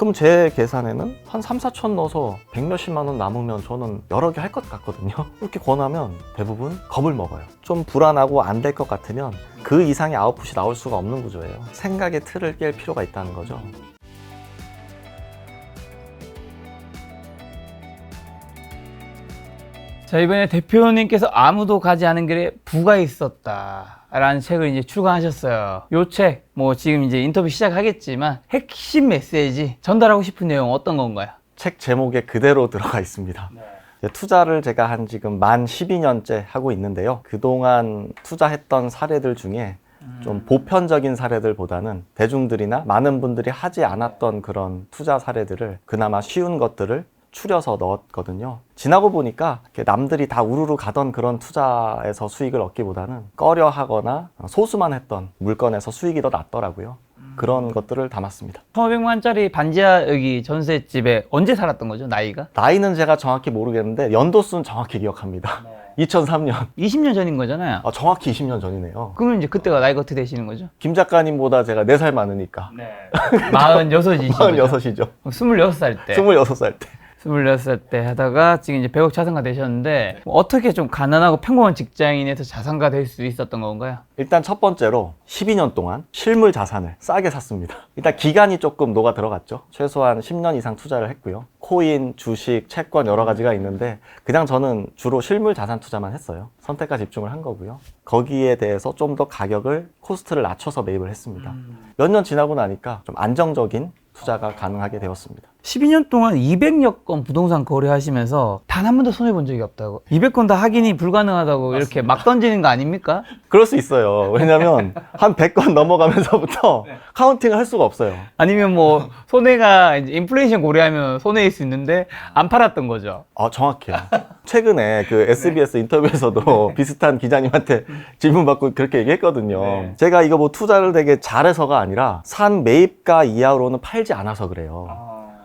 그럼 제 계산에는 한 3, 4천 넣어서 100 몇십만 원 남으면 저는 여러 개 할 것 같거든요. 이렇게 권하면 대부분 겁을 먹어요. 좀 불안하고 안 될 것 같으면 그 이상의 아웃풋이 나올 수가 없는 구조예요. 생각의 틀을 깰 필요가 있다는 거죠. 자, 이번에 대표님께서 아무도 가지 않은 길에 부가 있었다 라는 책을 이제 출간하셨어요. 요 책, 뭐 지금 이제 인터뷰 시작하겠지만 핵심 메시지, 전달하고 싶은 내용 어떤 건가요? 책 제목에 그대로 들어가 있습니다. 투자를 제가 한 지금 만 12년째 하고 있는데요. 그동안 투자했던 사례들 중에 좀 보편적인 사례들보다는 대중들이나 많은 분들이 하지 않았던 그런 투자 사례들을 그나마 쉬운 것들을 추려서 넣었거든요. 지나고 보니까 남들이 다 우르르 가던 그런 투자에서 수익을 얻기보다는 꺼려 하거나 소수만 했던 물건에서 수익이 더 낫더라고요. 그런 것들을 담았습니다. 1,500만짜리 반지하 여기 전셋집에 언제 살았던 거죠, 나이가? 나이는 제가 정확히 모르겠는데 연도수는 정확히 기억합니다. 2003년. 20년 전인 거잖아요. 정확히 20년 전이네요. 그러면 이제 그때가 나이가 어떻게 되시는 거죠? 김 작가님보다 제가 4살 많으니까. 46이시죠? 46이죠. 26살 때. 26살 때. 26살 때 하다가 지금 이제 100억 자산가 되셨는데 어떻게 좀 가난하고 평범한 직장인에서 자산가 될 수 있었던 건가요? 일단 첫 번째로 12년 동안 실물 자산을 싸게 샀습니다. 일단 기간이 조금 녹아 들어갔죠. 최소한 10년 이상 투자를 했고요. 코인, 주식, 채권 여러 가지가 있는데 그냥 저는 주로 실물 자산 투자만 했어요. 선택과 집중을 한 거고요. 거기에 대해서 좀 더 가격을 코스트를 낮춰서 매입을 했습니다. 몇 년 지나고 나니까 좀 안정적인 투자가 가능하게 되었습니다. 12년 동안 200여 건 부동산 거래하시면서 단 한 번도 손해본 적이 없다고. 200건 다 확인이 불가능하다고 이렇게 막 던지는 거 아닙니까? 그럴 수 있어요. 왜냐면 한 100건 넘어가면서부터 카운팅을 할 수가 없어요. 아니면 뭐 손해가 이제 인플레이션 고려하면 손해일 수 있는데 안 팔았던 거죠. 정확해요. 최근에 그 SBS 인터뷰에서도 비슷한 기자님한테 질문 받고 그렇게 얘기했거든요. 제가 이거 뭐 투자를 되게 잘해서가 아니라 산 매입가 이하로는 팔지 않아서 그래요.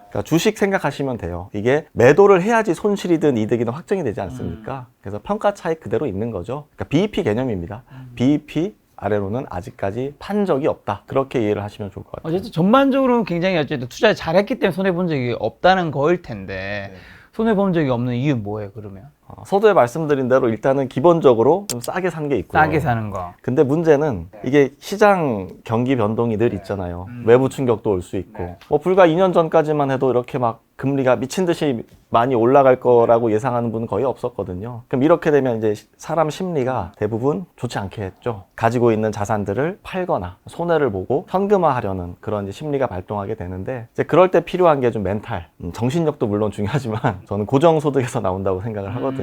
그러니까 주식 생각하시면 돼요. 이게 매도를 해야지 손실이든 이득이든 확정이 되지 않습니까? 그래서 평가 차익 그대로 있는 거죠. 그러니까 BEP 개념입니다. BEP 아래로는 아직까지 판 적이 없다. 그렇게 이해를 하시면 좋을 것 같아요. 어쨌든 전반적으로는 굉장히 어쨌든 투자를 잘했기 때문에 손해본 적이 없다는 거일 텐데 손해본 적이 없는 이유는 뭐예요, 그러면? 서두에 말씀드린 대로 일단은 기본적으로 좀 싸게 산 게 있고요. 싸게 사는 거. 근데 문제는 이게 시장 경기 변동이 늘 있잖아요. 외부 충격도 올 수 있고. 뭐 불과 2년 전까지만 해도 이렇게 막 금리가 미친 듯이 많이 올라갈 거라고 예상하는 분은 거의 없었거든요. 그럼 이렇게 되면 이제 사람 심리가 대부분 좋지 않겠죠. 가지고 있는 자산들을 팔거나 손해를 보고 현금화하려는 그런 이제 심리가 발동하게 되는데 이제 그럴 때 필요한 게 좀 멘탈, 정신력도 물론 중요하지만 저는 고정소득에서 나온다고 생각을 하거든요.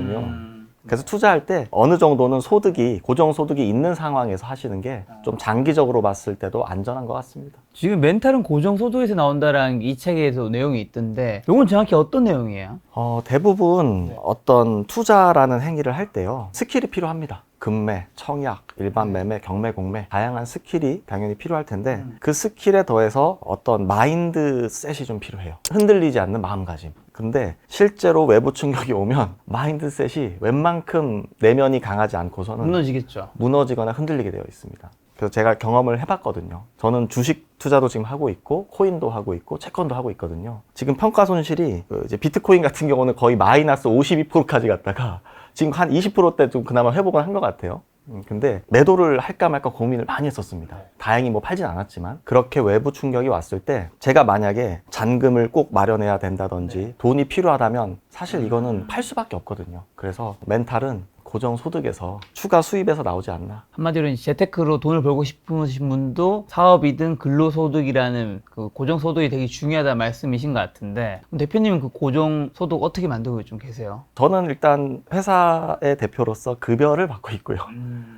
그래서 투자할 때 어느 정도는 소득이 고정소득이 있는 상황에서 하시는 게 좀 장기적으로 봤을 때도 안전한 것 같습니다. 지금 멘탈은 고정소득에서 나온다라는 이 책에서 내용이 있던데 이건 정확히 어떤 내용이에요? 대부분 어떤 투자라는 행위를 할 때요 스킬이 필요합니다. 금매, 청약, 일반 매매, 경매, 공매 다양한 스킬이 당연히 필요할 텐데 그 스킬에 더해서 어떤 마인드셋이 좀 필요해요. 흔들리지 않는 마음가짐. 근데 실제로 외부 충격이 오면 마인드셋이 웬만큼 내면이 강하지 않고서는 무너지겠죠. 무너지거나 흔들리게 되어 있습니다. 그래서 제가 경험을 해봤거든요. 저는 주식 투자도 지금 하고 있고 코인도 하고 있고 채권도 하고 있거든요. 지금 평가 손실이 이제 비트코인 같은 경우는 거의 마이너스 52%까지 갔다가 지금 한 20%대 좀 그나마 회복은 한 것 같아요. 근데 매도를 할까 말까 고민을 많이 했었습니다. 다행히 뭐 팔진 않았지만 그렇게 외부 충격이 왔을 때 제가 만약에 잔금을 꼭 마련해야 된다든지 돈이 필요하다면 사실 이거는 팔 수밖에 없거든요. 그래서 멘탈은 고정소득에서 추가 수입에서 나오지 않나. 한마디로 이제 재테크로 돈을 벌고 싶으신 분도 사업이든 근로소득이라는 그 고정소득이 되게 중요하다 말씀이신 것 같은데 그럼 대표님은 그 고정소득 어떻게 만들고 좀 계세요? 저는 일단 회사의 대표로서 급여를 받고 있고요.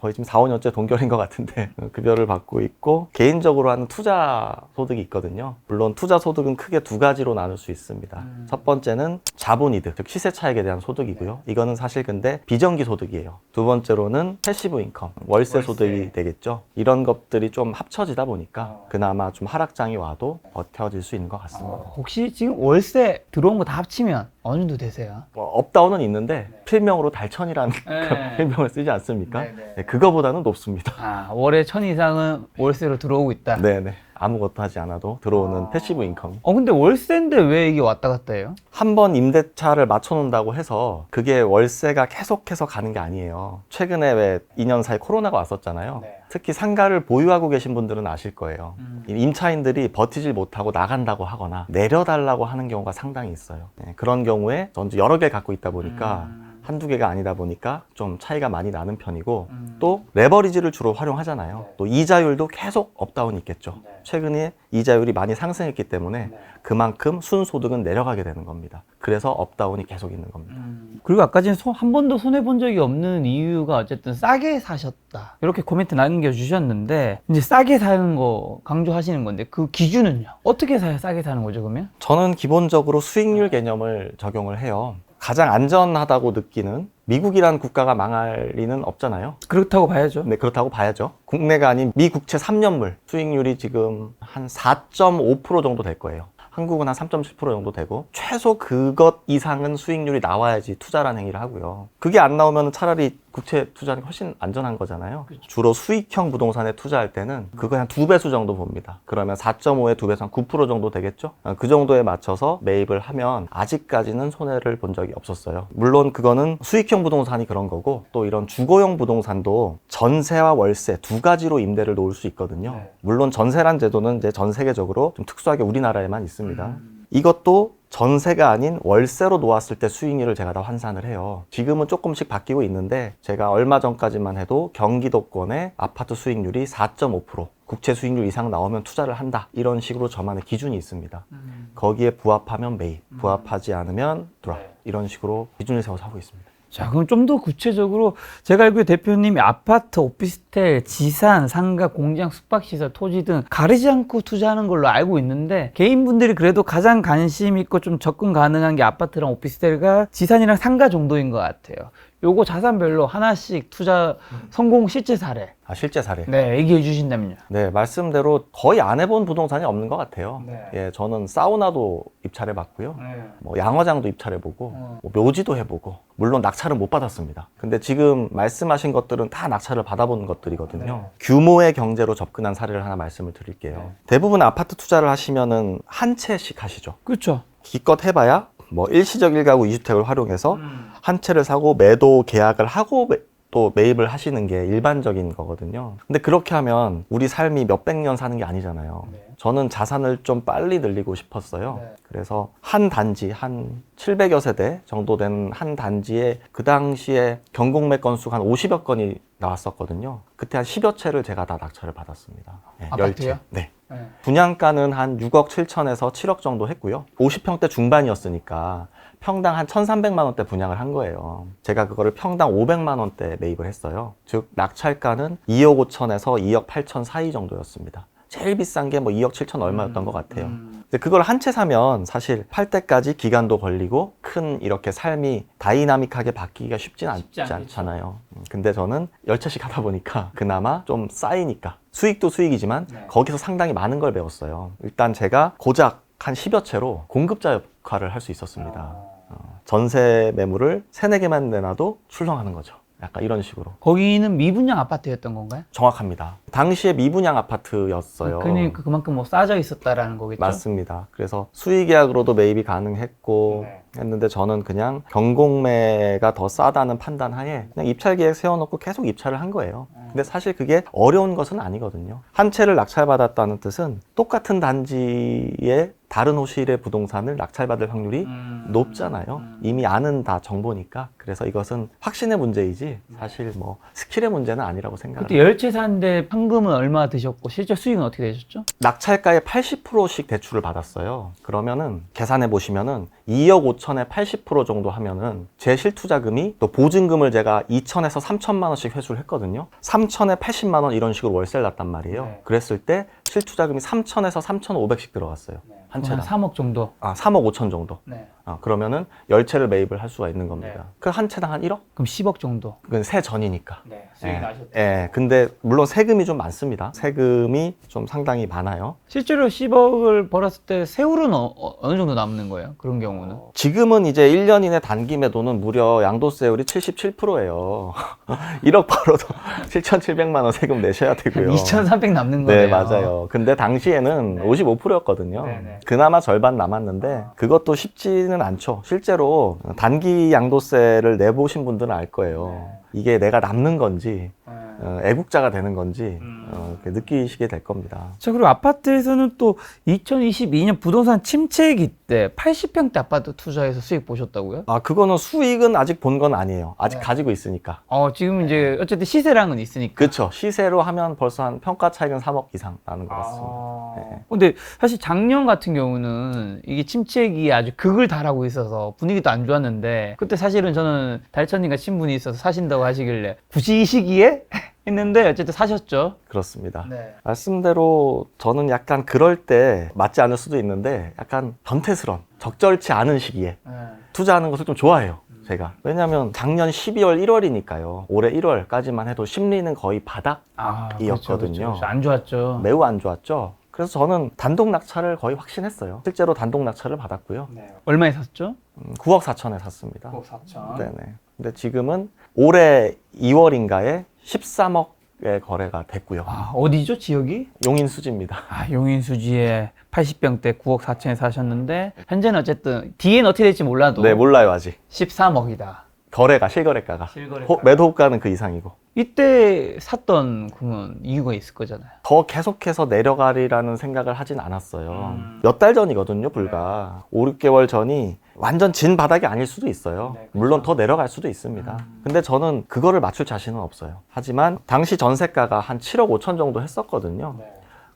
거의 지금 4, 5년째 동결인 것 같은데 급여를 받고 있고 개인적으로 하는 투자 소득이 있거든요. 물론 투자 소득은 크게 두 가지로 나눌 수 있습니다. 첫 번째는 자본이득, 즉 시세 차익에 대한 소득이고요. 이거는 사실 근데 비정기 소득이에요. 두 번째로는 패시브 인컴, 월세 소득이 되겠죠. 이런 것들이 좀 합쳐지다 보니까 그나마 좀 하락장이 와도 버텨질 수 있는 것 같습니다. 혹시 지금 월세 들어온 거 다 합치면 어느 정도 되세요? 뭐 업다운은 있는데 필명으로 달천이라는 네. 필명을 쓰지 않습니까? 네네. 네, 그거보다는 높습니다. 아, 월에 1000 이상은 월세로 들어오고 있다. 네네. 아무것도 하지 않아도 들어오는 패시브 인컴. 근데 월세인데 왜 이게 왔다 갔다 해요? 한 번 임대차를 맞춰놓는다고 해서 그게 월세가 계속해서 가는 게 아니에요. 최근에 왜 2년 사이 코로나가 왔었잖아요. 네. 특히 상가를 보유하고 계신 분들은 아실 거예요. 임차인들이 버티질 못하고 나간다고 하거나 내려달라고 하는 경우가 상당히 있어요. 네, 그런 경우에 저는 여러 개 갖고 있다 보니까 한두 개가 아니다 보니까 좀 차이가 많이 나는 편이고 또 레버리지를 주로 활용하잖아요. 또 이자율도 계속 업다운이 있겠죠. 최근에 이자율이 많이 상승했기 때문에 그만큼 순소득은 내려가게 되는 겁니다. 그래서 업다운이 계속 있는 겁니다. 그리고 아까 전에 한 번도 손해본 적이 없는 이유가 어쨌든 싸게 사셨다. 이렇게 코멘트 남겨주셨는데 이제 싸게 사는 거 강조하시는 건데 그 기준은요? 어떻게 사야 싸게 사는 거죠 그러면? 저는 기본적으로 수익률 개념을 적용을 해요. 가장 안전하다고 느끼는 미국이라는 국가가 망할 리는 없잖아요. 그렇다고 봐야죠. 네, 그렇다고 봐야죠. 국내가 아닌 미국채 3년물 수익률이 지금 한 4.5% 정도 될 거예요. 한국은 한 3.7% 정도 되고 최소 그것 이상은 수익률이 나와야지 투자라는 행위를 하고요. 그게 안 나오면 차라리 국채 투자는 훨씬 안전한 거잖아요. 그렇죠. 주로 수익형 부동산에 투자할 때는 그거 한 2배수 정도 봅니다. 그러면 4.5에 2배수 한 9% 정도 되겠죠? 그 정도에 맞춰서 매입을 하면 아직까지는 손해를 본 적이 없었어요. 물론 그거는 수익형 부동산이 그런 거고 또 이런 주거용 부동산도 전세와 월세 두 가지로 임대를 놓을 수 있거든요. 물론 전세란 제도는 이제 전 세계적으로 좀 특수하게 우리나라에만 있습니다. 이것도 전세가 아닌 월세로 놓았을 때 수익률을 제가 다 환산을 해요. 지금은 조금씩 바뀌고 있는데 제가 얼마 전까지만 해도 경기도권의 아파트 수익률이 4.5%, 국채 수익률 이상 나오면 투자를 한다. 이런 식으로 저만의 기준이 있습니다. 거기에 부합하면 매입, 부합하지 않으면 드랍. 이런 식으로 기준을 세워서 하고 있습니다. 자, 그럼 좀 더 구체적으로 제가 알기로 대표님이 아파트, 오피스텔, 지산, 상가, 공장, 숙박시설, 토지 등 가리지 않고 투자하는 걸로 알고 있는데 개인분들이 그래도 가장 관심 있고 좀 접근 가능한 게 아파트랑 오피스텔과 지산이랑 상가 정도인 것 같아요. 요거 자산별로 하나씩 투자 성공 실제 사례. 실제 사례. 네, 얘기해 주신다면요. 네, 말씀대로 거의 안 해본 부동산이 없는 것 같아요. 네. 예, 저는 사우나도 입찰해 봤고요. 네. 뭐 양어장도 입찰해 보고, 뭐 묘지도 해보고, 물론 낙찰은 못 받았습니다. 근데 지금 말씀하신 것들은 다 낙찰을 받아본 것들이거든요. 규모의 경제로 접근한 사례를 하나 말씀을 드릴게요. 대부분 아파트 투자를 하시면은 한 채씩 하시죠. 그렇죠. 기껏 해봐야 뭐 일시적 1가구 2주택을 활용해서 한 채를 사고 매도 계약을 하고 또 매입을 하시는 게 일반적인 거거든요. 근데 그렇게 하면 우리 삶이 몇백 년 사는 게 아니잖아요. 저는 자산을 좀 빨리 늘리고 싶었어요. 그래서 한 단지, 한 700여 세대 정도 된 한 단지에 그 당시에 경공매 건수가 한 50여 건이 나왔었거든요. 그때 한 10여 채를 제가 다 낙찰을 받았습니다. 네, 아파트요? 10채. 네. 분양가는 한 6억 7천에서 7억 정도 했고요. 50평대 중반이었으니까 평당 한 1,300만 원대 분양을 한 거예요. 제가 그거를 평당 500만 원대 매입을 했어요. 즉 낙찰가는 2억 5천에서 2억 8천 사이 정도였습니다. 제일 비싼 게 뭐 2억 7천 얼마였던 것 같아요. 근데 그걸 한 채 사면 사실 팔 때까지 기간도 걸리고 큰 이렇게 삶이 다이나믹하게 바뀌기가 쉽진 않잖아요. 근데 저는 10채씩 하다 보니까 그나마 좀 쌓이니까 수익도 수익이지만 거기서 상당히 많은 걸 배웠어요. 일단 제가 고작 한 10여 채로 공급자 역할을 할 수 있었습니다. 전세 매물을 3, 4개만 내놔도 출렁하는 거죠. 약간 이런 식으로. 거기는 미분양 아파트였던 건가요? 정확합니다. 당시에 미분양 아파트였어요. 그러니까 그만큼 뭐 싸져 있었다라는 거겠죠? 맞습니다. 그래서 수익계약으로도 매입이 가능했고 했는데 저는 그냥 경공매가 더 싸다는 판단 하에 그냥 입찰 계획 세워놓고 계속 입찰을 한 거예요. 근데 사실 그게 어려운 것은 아니거든요. 한 채를 낙찰받았다는 뜻은 똑같은 단지에 다른 호실의 부동산을 낙찰받을 확률이 높잖아요. 이미 아는 다 정보니까. 그래서 이것은 확신의 문제이지 사실 뭐 스킬의 문제는 아니라고 생각합니다. 그때 10채 샀는데 판금은 얼마 드셨고 실제 수익은 어떻게 되셨죠? 낙찰가의 80%씩 대출을 받았어요. 그러면은 계산해 보시면은 2억 5천에 80% 정도 하면은 제 실투자금이 또 보증금을 제가 2천에서 3천만 원씩 회수를 했거든요. 3천에 80만 원 이런 식으로 월세를 놨단 말이에요. 그랬을 때 실투자금이 3천에서 3,500씩 들어갔어요. 한 한 채당. 3억 정도. 3억 5천 정도. 네. 그러면은 10채를 매입을 할 수가 있는 겁니다. 네. 그 한 채당 한 1억? 그럼 10억 정도. 그건 세 전이니까. 네. 예, 근데 물론 세금이 좀 많습니다. 세금이 좀 상당히 많아요. 실제로 10억을 벌었을 때 세율은 어느 정도 남는 거예요? 그런 경우는? 지금은 이제 1년 이내 단기 매도는 무려 양도세율이 77%예요. 1억 벌어도 7,700만 원 세금 내셔야 되고요. 2,300 남는 거예요. 네, 맞아요. 근데 당시에는 55%였거든요. 네네. 그나마 절반 남았는데 그것도 쉽지는 않죠. 실제로 단기 양도세를 내보신 분들은 알 거예요. 이게 내가 남는 건지 애국자가 되는 건지 이렇게 느끼시게 될 겁니다. 자, 그리고 아파트에서는 또 2022년 부동산 침체기 때 80평대 아파트 투자해서 수익 보셨다고요? 그거는 수익은 아직 본 건 아니에요. 아직 가지고 있으니까. 지금 이제 어쨌든 시세랑은 있으니까. 그렇죠. 시세로 하면 벌써 한 평가 차익은 3억 이상 나는 것 같습니다. 네. 근데 사실 작년 같은 경우는 이게 침체기에 아주 극을 달하고 있어서 분위기도 안 좋았는데 그때 사실은 저는 달천님과 친분이 있어서 사신다고 하시길래 굳이 이 시기에? 했는데 어쨌든 사셨죠. 그렇습니다. 네. 말씀대로 저는 약간 그럴 때 맞지 않을 수도 있는데 약간 변태스러운 적절치 않은 시기에 투자하는 것을 좀 좋아해요. 제가. 왜냐하면 작년 12월, 1월이니까요. 올해 1월까지만 해도 심리는 거의 바닥이었거든요. 그렇죠. 안 좋았죠. 매우 안 좋았죠. 그래서 저는 단독 낙찰을 거의 확신했어요. 실제로 단독 낙찰을 받았고요. 얼마에 샀죠? 9억 4천에 샀습니다. 9억 4천. 네네. 근데 지금은 올해 2월인가에 13억의 거래가 됐고요. 어디죠? 지역이? 용인 수지입니다. 용인 수지에 80평대 9억 4천에 사셨는데 현재는 어쨌든 뒤에는 어떻게 될지 몰라도 네, 몰라요 아직. 13억이다. 거래가 실거래가가. 실거래가. 매도 호가는 그 이상이고. 이때 샀던 그러면 이유가 있을 거잖아요. 더 계속해서 내려가리라는 생각을 하진 않았어요. 몇 달 전이거든요, 불과. 5, 6개월 전이 완전 진 바닥이 아닐 수도 있어요. 네, 그렇죠. 물론 더 내려갈 수도 있습니다. 근데 저는 그거를 맞출 자신은 없어요. 하지만 당시 전세가가 한 7억 5천 정도 했었거든요.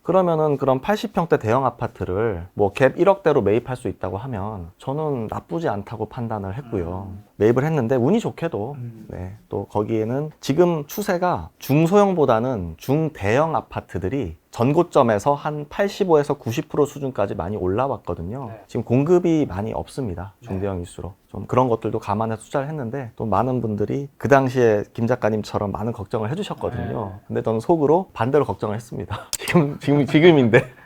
그러면은 그런 80평대 대형 아파트를 뭐 갭 1억대로 매입할 수 있다고 하면 저는 나쁘지 않다고 판단을 했고요. 매입을 했는데 운이 좋게도 네, 또 거기에는 지금 추세가 중소형보다는 중대형 아파트들이 전고점에서 한 85에서 90% 수준까지 많이 올라왔거든요. 지금 공급이 많이 없습니다. 중대형일수록. 좀 그런 것들도 감안해서 투자를 했는데 또 많은 분들이 그 당시에 김 작가님처럼 많은 걱정을 해주셨거든요. 근데 저는 속으로 반대로 걱정을 했습니다. 지금인데.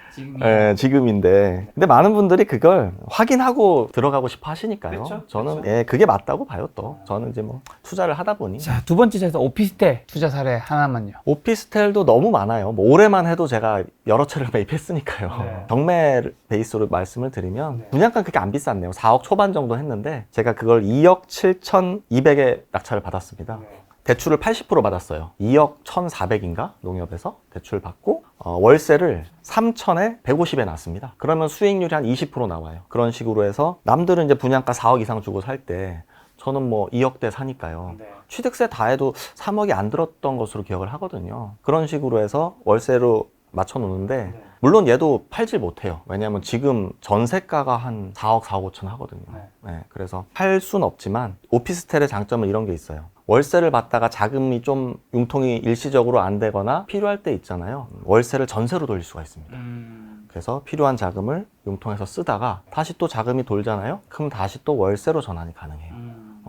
지금인데. 근데 많은 분들이 그걸 확인하고 들어가고 싶어 하시니까요. 그쵸? 저는 그게 맞다고 봐요 또. 저는 이제 뭐 투자를 하다 보니. 자, 두 번째 차에서 오피스텔 투자 사례 하나만요. 오피스텔도 너무 많아요. 뭐 올해만 해도 제가 여러 채를 매입했으니까요. 네. 경매 베이스로 말씀을 드리면 분양가 그렇게 안 비쌌네요. 4억 초반 정도 했는데 제가 그걸 2억 7,200에 낙찰을 받았습니다. 대출을 80% 받았어요. 2억 1,400인가? 농협에서 대출 받고 월세를 3천에 150에 놨습니다. 그러면 수익률이 한 20% 나와요. 그런 식으로 해서 남들은 이제 분양가 4억 이상 주고 살 때 저는 뭐 2억대 사니까요. 취득세 다 해도 3억이 안 들었던 것으로 기억을 하거든요. 그런 식으로 해서 월세로 맞춰 놓는데 물론 얘도 팔질 못해요. 왜냐하면 지금 전세가가 한 4억, 4억 5천 하거든요. 그래서 팔 수는 없지만 오피스텔의 장점은 이런 게 있어요. 월세를 받다가 자금이 좀 융통이 일시적으로 안 되거나 필요할 때 있잖아요. 월세를 전세로 돌릴 수가 있습니다. 그래서 필요한 자금을 융통해서 쓰다가 다시 또 자금이 돌잖아요. 그럼 다시 또 월세로 전환이 가능해요.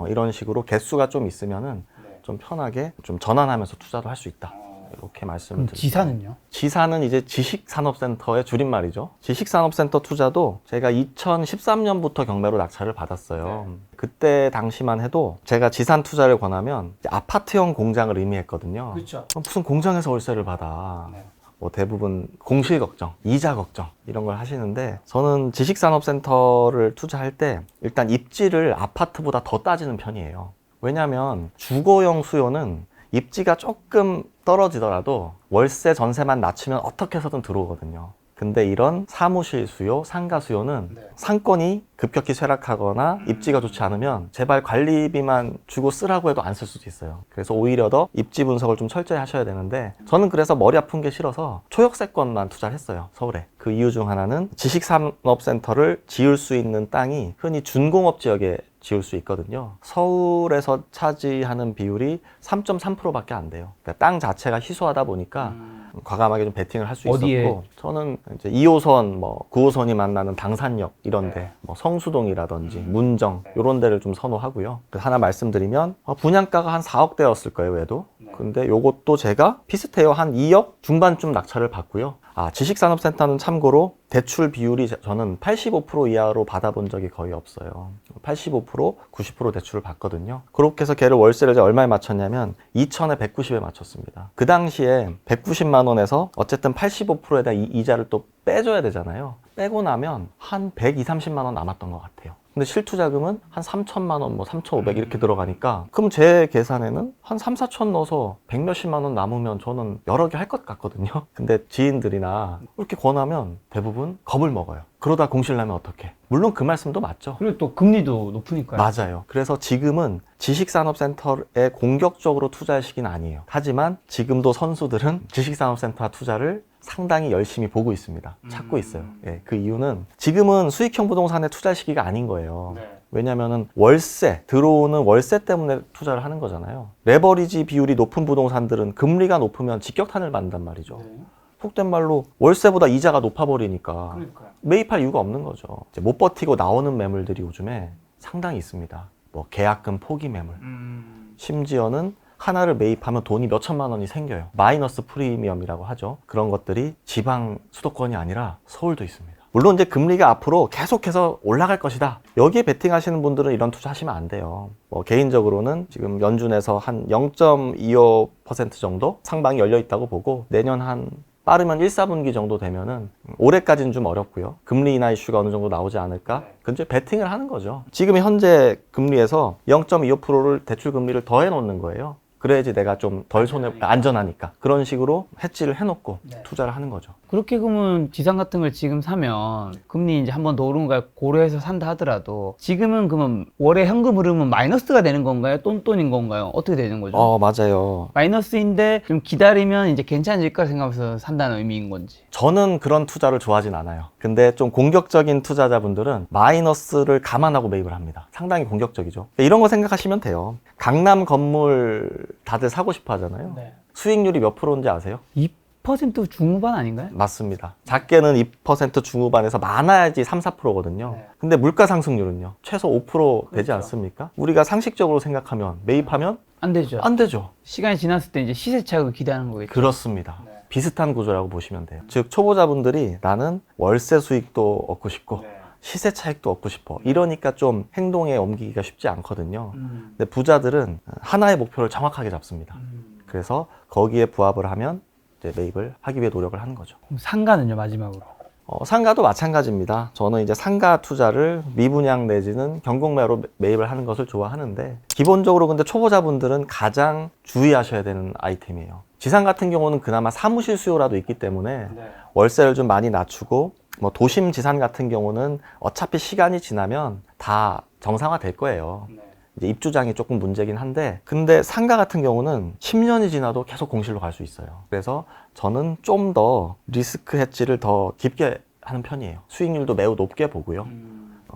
이런 식으로 개수가 좀 있으면은 좀 편하게 좀 전환하면서 투자도 할 수 있다. 이렇게 말씀을 드립니다. 지사는요? 지사는 이제 지식산업센터의 줄임말이죠. 지식산업센터 투자도 제가 2013년부터 경매로 낙찰을 받았어요. 그때 당시만 해도 제가 지산 투자를 권하면 이제 아파트형 공장을 의미했거든요. 그렇죠. 무슨 공장에서 월세를 받아. 뭐 대부분 공실 걱정, 이자 걱정 이런 걸 하시는데 저는 지식산업센터를 투자할 때 일단 입지를 아파트보다 더 따지는 편이에요. 왜냐하면 주거용 수요는 입지가 조금 떨어지더라도 월세 전세만 낮추면 어떻게 해서든 들어오거든요. 근데 이런 사무실 수요, 상가 수요는 상권이 급격히 쇠락하거나 입지가 좋지 않으면 제발 관리비만 주고 쓰라고 해도 안 쓸 수도 있어요. 그래서 오히려 더 입지 분석을 좀 철저히 하셔야 되는데 저는 그래서 머리 아픈 게 싫어서 초역세권만 투자를 했어요. 서울에. 그 이유 중 하나는 지식산업센터를 지을 수 있는 땅이 흔히 준공업 지역에 지을 수 있거든요. 서울에서 차지하는 비율이 3.3%밖에 안 돼요. 그러니까 땅 자체가 희소하다 보니까 과감하게 좀 베팅을 할 수 어디에? 있었고, 저는 이제 2호선, 뭐 9호선이 만나는 당산역 이런데, 뭐 성수동이라든지 문정 이런 데를 좀 선호하고요. 하나 말씀드리면 분양가가 한 4억대였을 거예요, 얘도. 근데 요것도 제가 비슷해요. 한 2억 중반쯤 낙찰을 받고요. 지식산업센터는 참고로 대출 비율이 저는 85% 이하로 받아본 적이 거의 없어요. 85%, 90% 대출을 받거든요. 그렇게 해서 걔를 월세를 이제 얼마에 맞췄냐면 2천에 190에 맞췄습니다. 그 당시에 190만 원에서 어쨌든 85%에다 이자를 또 빼줘야 되잖아요. 빼고 나면 한 120, 30만 원 남았던 것 같아요. 근데 실투자금은 한 3천만 원, 뭐 3,500 이렇게 들어가니까, 그럼 제 계산에는 한 3, 4천 넣어서 100몇십만 원 남으면 저는 여러 개 할 것 같거든요. 근데 지인들이나 이렇게 권하면 대부분 겁을 먹어요. 그러다 공실 나면 어떡해. 물론 그 말씀도 맞죠. 그리고 또 금리도 높으니까요. 맞아요. 그래서 지금은 지식산업센터에 공격적으로 투자할 시기는 아니에요. 하지만 지금도 선수들은 지식산업센터 투자를 상당히 열심히 보고 있습니다. 찾고 있어요. 예, 그 이유는 지금은 수익형 부동산에 투자할 시기가 아닌 거예요. 왜냐면은 월세, 들어오는 월세 때문에 투자를 하는 거잖아요. 레버리지 비율이 높은 부동산들은 금리가 높으면 직격탄을 맞는단 말이죠. 속된 말로 월세보다 이자가 높아버리니까 매입할 이유가 없는 거죠. 이제 못 버티고 나오는 매물들이 요즘에 상당히 있습니다. 뭐 계약금 포기 매물. 심지어는 하나를 매입하면 돈이 몇 천만 원이 생겨요. 마이너스 프리미엄이라고 하죠. 그런 것들이 지방 수도권이 아니라 서울도 있습니다. 물론 이제 금리가 앞으로 계속해서 올라갈 것이다. 여기에 베팅하시는 분들은 이런 투자하시면 안 돼요. 뭐 개인적으로는 지금 연준에서 한 0.25% 정도 상방이 열려 있다고 보고, 내년 한 빠르면 1, 4분기 정도 되면은, 올해까지는 좀 어렵고요. 금리 인하 이슈가 어느 정도 나오지 않을까? 근데 베팅을 하는 거죠. 지금 현재 금리에서 0.25%를 대출 금리를 더해 놓는 거예요. 그래야지 내가 좀 덜 안전하니까. 그런 식으로 해지를 해놓고 투자를 하는 거죠. 그렇게 그러면 지상 같은 걸 지금 사면 금리 이제 한 번 더 오른 걸 고려해서 산다 하더라도 지금은 그러면 월에 현금 흐름은 마이너스가 되는 건가요? 똔똔인 건가요? 어떻게 되는 거죠? 맞아요. 마이너스인데 좀 기다리면 이제 괜찮아질까 생각하면서 산다는 의미인 건지. 저는 그런 투자를 좋아하진 않아요. 근데 좀 공격적인 투자자분들은 마이너스를 감안하고 매입을 합니다. 상당히 공격적이죠. 이런 거 생각하시면 돼요. 강남 건물 다들 사고 싶어 하잖아요. 수익률이 몇 프로인지 아세요? 2% 중후반 아닌가요? 맞습니다. 작게는 2% 중후반에서 많아야지 3, 4%거든요. 근데 물가 상승률은요, 최소 5% 되지 않습니까? 우리가 상식적으로 생각하면 매입하면 안 되죠. 안 되죠. 시간이 지났을 때 이제 시세 차익을 기대하는 거겠죠. 그렇습니다. 비슷한 구조라고 보시면 돼요. 즉 초보자분들이 나는 월세 수익도 얻고 싶고 시세 차익도 얻고 싶어, 이러니까 좀 행동에 옮기기가 쉽지 않거든요. 근데 부자들은 하나의 목표를 정확하게 잡습니다. 그래서 거기에 부합을 하면 이제 매입을 하기 위해 노력을 하는 거죠. 그럼 상가는요, 마지막으로? 상가도 마찬가지입니다. 저는 이제 상가 투자를 미분양 내지는 경공매로 매입을 하는 것을 좋아하는데, 기본적으로 근데 초보자분들은 가장 주의하셔야 되는 아이템이에요. 지상 같은 경우는 그나마 사무실 수요라도 있기 때문에 월세를 좀 많이 낮추고, 뭐 도심 지산 같은 경우는 어차피 시간이 지나면 다 정상화 될 거예요. 이제 입주장이 조금 문제긴 한데, 근데 상가 같은 경우는 10년이 지나도 계속 공실로 갈 수 있어요. 그래서 저는 좀 더 리스크 헤지를 더 깊게 하는 편이에요. 수익률도 매우 높게 보고요.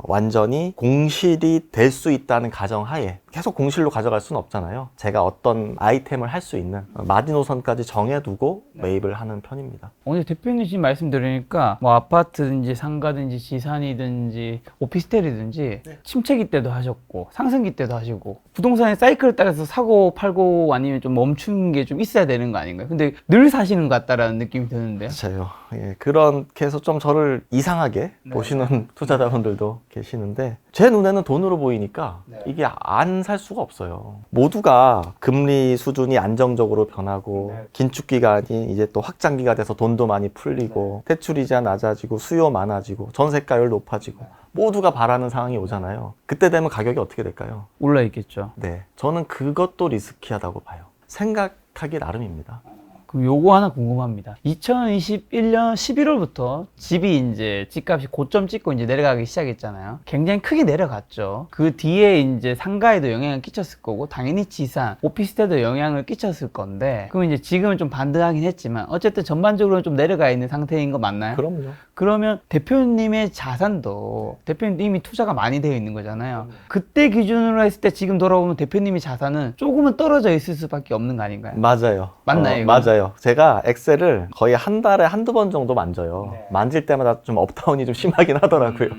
완전히 공실이 될 수 있다는 가정하에 계속 공실로 가져갈 수는 없잖아요. 제가 어떤 아이템을 할 수 있는 마지노선까지 정해두고 매입을 하는 편입니다. 오늘 대표님 지금 말씀 들으니까 뭐 아파트든지 상가든지 지산이든지 오피스텔이든지 침체기 때도 하셨고 상승기 때도 하시고, 부동산의 사이클을 따라서 사고 팔고 아니면 좀 멈춘 게 좀 있어야 되는 거 아닌가요? 근데 늘 사시는 것 같다라는 느낌이 드는데요. 맞아요. 예, 그렇게 해서 좀 저를 이상하게 보시는 투자자분들도 계시는데, 제 눈에는 돈으로 보이니까 이게 안 살 수가 없어요. 모두가 금리 수준이 안정적으로 변하고 긴축 기간이 이제 또 확장기가 돼서 돈도 많이 풀리고 대출이자 낮아지고 수요 많아지고 전세가율 높아지고 모두가 바라는 상황이 오잖아요. 그때 되면 가격이 어떻게 될까요? 올라 있겠죠. 네, 저는 그것도 리스키하다고 봐요. 생각하기 나름입니다. 그럼 요거 하나 궁금합니다. 2021년 11월부터 집이 이제 집값이 고점 찍고 이제 내려가기 시작했잖아요. 굉장히 크게 내려갔죠. 그 뒤에 이제 상가에도 영향을 끼쳤을 거고, 당연히 지상, 오피스텔도 영향을 끼쳤을 건데, 그럼 이제 지금은 좀 반등하긴 했지만, 어쨌든 전반적으로는 좀 내려가 있는 상태인 거 맞나요? 그럼요. 그러면 대표님의 자산도 대표님이 투자가 많이 되어 있는 거잖아요. 그때 기준으로 했을 때 지금 돌아보면 대표님의 자산은 조금은 떨어져 있을 수밖에 없는 거 아닌가요? 맞아요. 맞나요, 이거는? 맞아요. 제가 엑셀을 거의 한 달에 한두 번 정도 만져요. 네. 만질 때마다 좀 업다운이 좀 심하긴 하더라고요.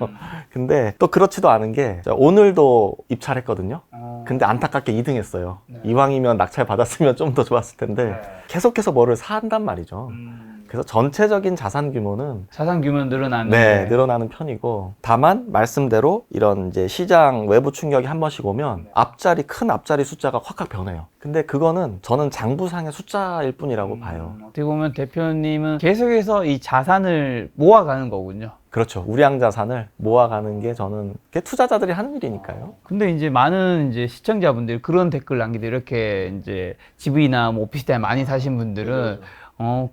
근데 또 그렇지도 않은 게 오늘도 입찰했거든요. 근데 안타깝게 2등 했어요. 네. 이왕이면 낙찰 받았으면 좀 더 좋았을 텐데 네. 계속해서 뭐를 산단 말이죠. 그래서 전체적인 자산 규모는 자산 규모 늘어나는 네, 늘어나는 편이고, 다만 말씀대로 이런 이제 시장 외부 충격이 한 번씩 오면 앞자리, 큰 앞자리 숫자가 확확 변해요. 근데 그거는 저는 장부상의 숫자일 뿐이라고 봐요. 어떻게 보면 대표님은 계속해서 이 자산을 모아가는 거군요. 그렇죠. 우량 자산을 모아가는 게 저는 그게 투자자들이 하는 일이니까요. 근데 이제 많은 이제 시청자분들이 그런 댓글 남기도, 이렇게 이제 집이나 뭐 오피스텔 많이 사신 분들은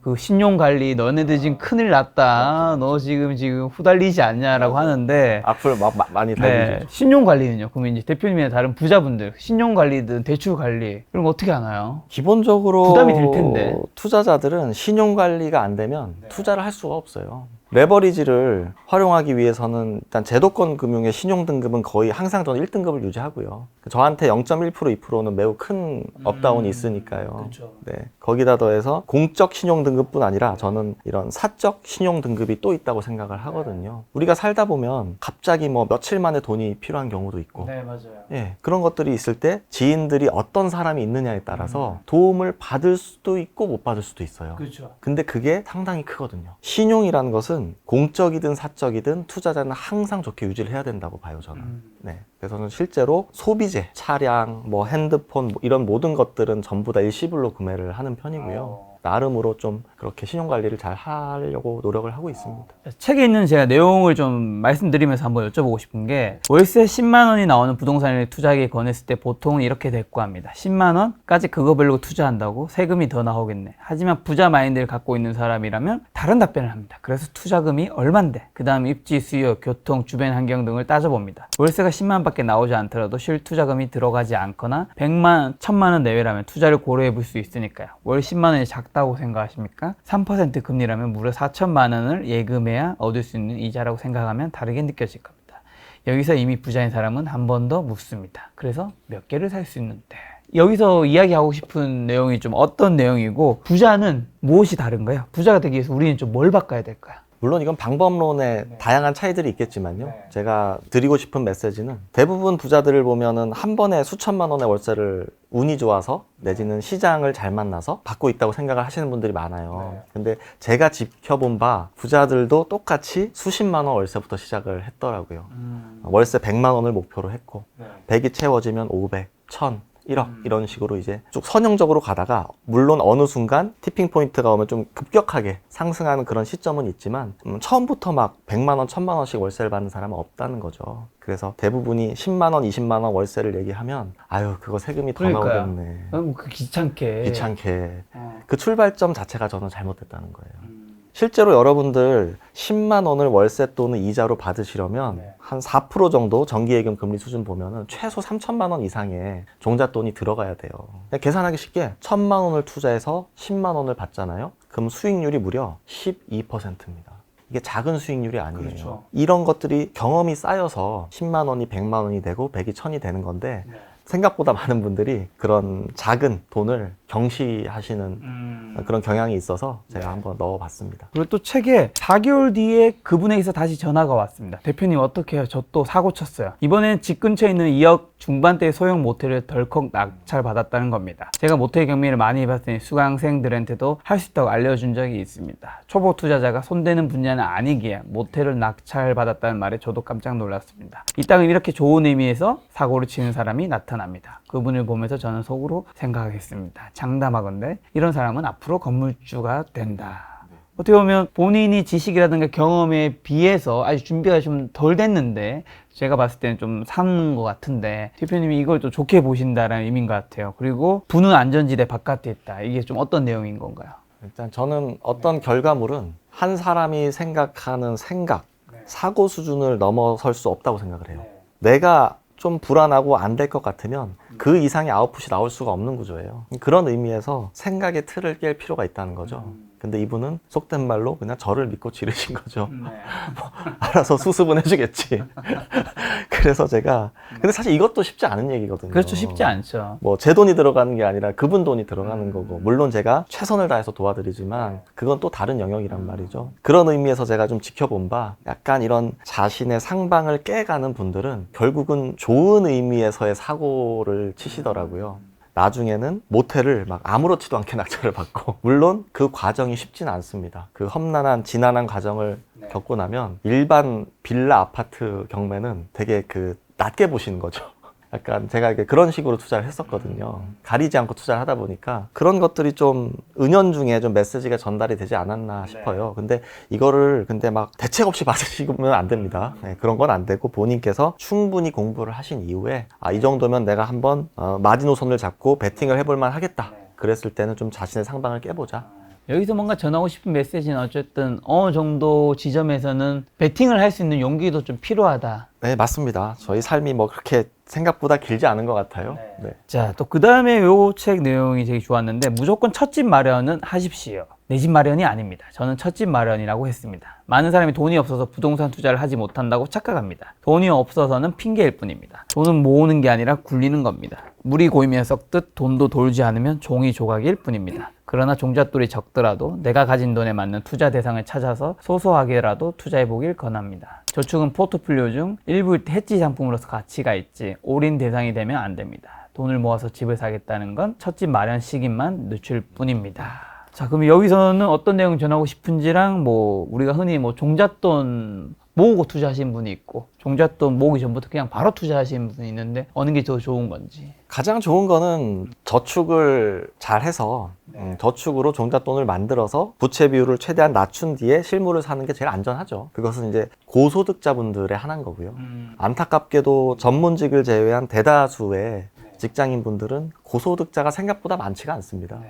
그 신용관리 너네들 지금 큰일 났다. 너 지금 후달리지 않냐라고 하는데, 악플 많이 네, 달리죠. 신용관리는요? 그러면 이제 대표님이나 다른 부자분들, 신용관리든 대출관리, 이런 거 어떻게 하나요? 기본적으로 부담이 될 텐데. 투자자들은 신용관리가 안 되면 투자를 할 수가 없어요. 레버리지를 활용하기 위해서는 일단 제도권 금융의 신용등급은 거의 항상 저는 1등급을 유지하고요. 저한테 0.1% 2%는 매우 큰 업다운이 있으니까요. 그쵸. 네, 거기다 더해서 공적 신용등급뿐 아니라 저는 이런 사적 신용등급이 또 있다고 생각을 하거든요. 우리가 살다 보면 갑자기 뭐 며칠 만에 돈이 필요한 경우도 있고, 네, 맞아요. 예, 그런 것들이 있을 때 지인들이 어떤 사람이 있느냐에 따라서 도움을 받을 수도 있고 못 받을 수도 있어요. 그렇죠. 근데 그게 상당히 크거든요. 신용이라는 것은 공적이든 사적이든 투자자는 항상 좋게 유지를 해야 된다고 봐요, 저는. 네. 그래서 저는 실제로 소비재, 차량, 뭐 핸드폰, 뭐 이런 모든 것들은 전부 다 일시불로 구매를 하는 편이고요. 나름으로 좀 그렇게 신용 관리를 잘 하려고 노력을 하고 있습니다. 책에 있는 제가 내용을 좀 말씀드리면서 한번 여쭤보고 싶은 게, 월세 10만 원이 나오는 부동산을 투자하기 권했을 때 보통은 이렇게 대꾸합니다. 10만 원까지 그거 별로 투자한다고 세금이 더 나오겠네. 하지만 부자 마인드를 갖고 있는 사람이라면 다른 답변을 합니다. 그래서 투자금이 얼만데, 그 다음 입지, 수요, 교통, 주변 환경 등을 따져봅니다. 월세가 10만 원밖에 나오지 않더라도 실투자금이 들어가지 않거나 100만 원, 1000만 원 내외라면 투자를 고려해 볼 수 있으니까요. 월 10만 원이 작다고 생각하십니까? 3% 금리라면 무려 4천만 원을 예금해야 얻을 수 있는 이자라고 생각하면 다르게 느껴질 겁니다. 여기서 이미 부자인 사람은 한 번 더 묻습니다. 그래서 몇 개를 살 수 있는데? 여기서 이야기하고 싶은 내용이 좀 어떤 내용이고, 부자는 무엇이 다른가요? 부자가 되기 위해서 우리는 좀 뭘 바꿔야 될까요? 물론 이건 방법론에 다양한 차이들이 있겠지만요. 제가 드리고 싶은 메시지는, 대부분 부자들을 보면은 한 번에 수천만 원의 월세를 운이 좋아서 내지는 시장을 잘 만나서 받고 있다고 생각을 하시는 분들이 많아요. 근데 제가 지켜본 바 부자들도 똑같이 수십만 원 월세부터 시작을 했더라고요. 월세 100만 원을 목표로 했고 100이 채워지면 500, 1000, 1억 이런 식으로 이제 쭉 선형적으로 가다가, 물론 어느 순간 티핑 포인트가 오면 좀 급격하게 상승하는 그런 시점은 있지만 처음부터 막 100만 원, 1000만 원씩 월세를 받는 사람은 없다는 거죠. 그래서 대부분이 10만 원, 20만 원 월세를 얘기하면, 아유 그거 세금이 더 그러니까요. 나오겠네. 그 귀찮게. 귀찮게. 그 출발점 자체가 저는 잘못됐다는 거예요. 실제로 여러분들 10만 원을 월세 또는 이자로 받으시려면 한 4% 정도 정기예금 금리 수준 보면은 최소 3천만 원 이상의 종잣돈이 들어가야 돼요. 그냥 계산하기 쉽게 1,000만 원을 투자해서 10만 원을 받잖아요. 그럼 수익률이 무려 12%입니다. 이게 작은 수익률이 아니에요. 그렇죠. 이런 것들이 경험이 쌓여서 10만 원이 100만 원이 되고 100이 1000이 되는 건데, 생각보다 많은 분들이 그런 작은 돈을 경시하시는 그런 경향이 있어서 제가 한번 넣어봤습니다. 그리고 또 책에 4개월 뒤에 그분에게서 다시 전화가 왔습니다. 대표님 어떻게 해요? 저 또 사고 쳤어요. 이번엔 집 근처에 있는 2억 중반대의 소형 모텔을 덜컥 낙찰받았다는 겁니다. 제가 모텔 경매를 많이 해봤더니 수강생들한테도 할 수 있다고 알려준 적이 있습니다. 초보 투자자가 손대는 분야는 아니기에 모텔을 낙찰받았다는 말에 저도 깜짝 놀랐습니다. 이 땅은 이렇게 좋은 의미에서 사고를 치는 사람이 나타납니다. 그분을 보면서 저는 속으로 생각했습니다. 장담하건대 이런 사람은 앞으로 건물주가 된다. 어떻게 보면 본인이 지식이라든가 경험에 비해서 아직 준비가 좀 덜 됐는데, 제가 봤을 때는 좀 사는 것 같은데, 대표님이 이걸 또 좋게 보신다는 의미인 것 같아요. 그리고 부는 안전지대 바깥에 있다. 이게 좀 어떤 내용인 건가요? 일단 저는 어떤 결과물은 한 사람이 생각하는 생각, 사고 수준을 넘어설 수 없다고 생각을 해요. 내가 좀 불안하고 안 될 것 같으면 그 이상의 아웃풋이 나올 수가 없는 구조예요. 그런 의미에서 생각의 틀을 깰 필요가 있다는 거죠. 근데 이분은 속된 말로 그냥 저를 믿고 지르신 거죠. 뭐 알아서 수습은 해주겠지. 그래서 제가 근데 사실 이것도 쉽지 않은 얘기거든요. 그렇죠. 쉽지 않죠. 뭐 제 돈이 들어가는 게 아니라 그분 돈이 들어가는 거고, 물론 제가 최선을 다해서 도와드리지만 그건 또 다른 영역이란 말이죠. 그런 의미에서 제가 좀 지켜본 바, 약간 이런 자신의 상방을 깨가는 분들은 결국은 좋은 의미에서의 사고를 치시더라고요. 나중에는 모텔을 막 아무렇지도 않게 낙찰을 받고, 물론 그 과정이 쉽지는 않습니다. 그 험난한 지난한 과정을 겪고 나면 일반 빌라 아파트 경매는 되게 그 낮게 보시는 거죠. 약간 제가 이렇게 그런 식으로 투자를 했었거든요. 가리지 않고 투자를 하다 보니까 그런 것들이 좀 은연중에 좀 메시지가 전달이 되지 않았나 싶어요. 근데 이거를 근데 막 대책 없이 받으시면 안 됩니다. 네, 그런 건 안 되고 본인께서 충분히 공부를 하신 이후에 이 정도면 내가 한번 마지노선을 잡고 베팅을 해볼 만 하겠다. 그랬을 때는 좀 자신의 상방을 깨보자. 여기서 뭔가 전하고 싶은 메시지는 어쨌든 어느 정도 지점에서는 베팅을 할 수 있는 용기도 좀 필요하다. 네, 맞습니다. 저희 삶이 뭐 그렇게 생각보다 길지 않은 것 같아요. 네. 자, 또 그 다음에 요 책 내용이 되게 좋았는데, 무조건 첫 집 마련은 하십시오. 내 집 마련이 아닙니다. 저는 첫 집 마련이라고 했습니다. 많은 사람이 돈이 없어서 부동산 투자를 하지 못한다고 착각합니다. 돈이 없어서는 핑계일 뿐입니다. 돈은 모으는 게 아니라 굴리는 겁니다. 물이 고이면 썩듯 돈도 돌지 않으면 종이 조각일 뿐입니다. 그러나 종잣돌이 적더라도 내가 가진 돈에 맞는 투자 대상을 찾아서 소소하게라도 투자해보길 권합니다. 저축은 포트폴리오 중 일부 해지 상품으로서 가치가 있지 올인 대상이 되면 안 됩니다. 돈을 모아서 집을 사겠다는 건 첫집 마련 시기만 늦출 뿐입니다. 자, 그럼 여기서는 어떤 내용 전하고 싶은지랑, 뭐 우리가 흔히 뭐 종잣돈 모으고 투자하신 분이 있고 종잣돈 모으기 전부터 그냥 바로 투자하신 분이 있는데 어느 게 더 좋은 건지. 가장 좋은 거는 저축을 잘 해서 저축으로 종잣돈을 만들어서 부채 비율을 최대한 낮춘 뒤에 실물을 사는 게 제일 안전하죠. 그것은 이제 고소득자분들의 하나인 거고요. 안타깝게도 전문직을 제외한 대다수의 직장인 분들은 고소득자가 생각보다 많지가 않습니다.